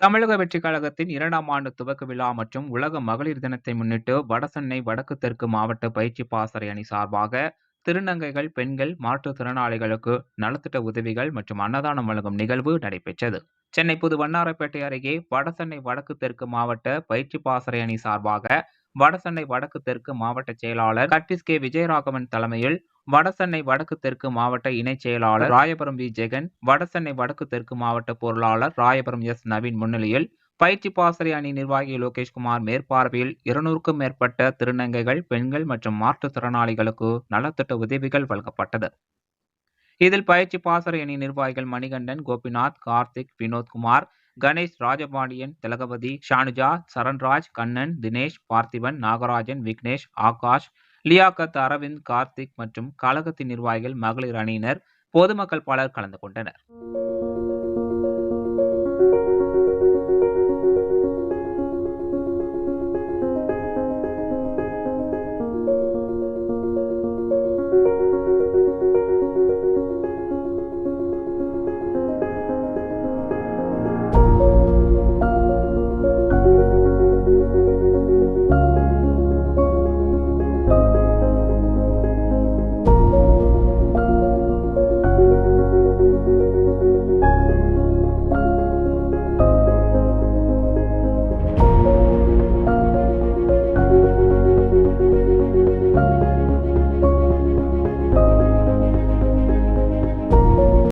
தமிழக வெற்றிக் கழகத்தின் 2ஆம் ஆண்டு துவக்க விழா மற்றும் உலக மகளிர் தினத்தை முன்னிட்டு வடசென்னை வடக்கு தெற்கு மாவட்ட பயிற்சி பாசறை அணி சார்பாக திருநங்கைகள், பெண்கள், மாற்றுத்திறனாளிகளுக்கு நலத்திட்ட உதவிகள் மற்றும் அன்னதானம் வழங்கும் நிகழ்வு நடைபெற்றது. சென்னை புது வண்ணாரப்பேட்டை அருகே வடசென்னை வடக்கு தெற்கு மாவட்ட பயிற்சி பாசறை அணி சார்பாக வடசென்னை வடக்கு தெற்கு மாவட்ட செயலாளர் கர்டிஸ் கே. விஜயராகவன் தலைமையில் வடசென்னை வடக்கு தெற்கு மாவட்ட இணைச் செயலாளர் ராயபுரம் வி. ஜெகன், வடசென்னை வடக்கு தெற்கு மாவட்ட பொருளாளர் ராயபுரம் எஸ். நவீன் முன்னிலையில் பயிற்சி பாசறை அணி நிர்வாகி லோகேஷ்குமார் மேற்பார்வையில் 200க்கும் மேற்பட்ட திருநங்கைகள், பெண்கள் மற்றும் மாற்றுத்திறனாளிகளுக்கு நலத்திட்ட உதவிகள் வழங்கப்பட்டது. இதில் பயிற்சி பாசறை அணி நிர்வாகிகள் மணிகண்டன், கோபிநாத், கார்த்திக், வினோத்குமார், கணேஷ், ராஜபாண்டியன், திலகவதி, ஷானுஜா, சரண்ராஜ், கண்ணன், தினேஷ், பார்த்திபன், நாகராஜன், விக்னேஷ், ஆகாஷ், லியாகத், அரவிந்த், கார்த்திக் மற்றும் கழகத்தின் நிர்வாகிகள், மகளிர் அணியினர், பொதுமக்கள் பலர் கலந்து கொண்டனர்.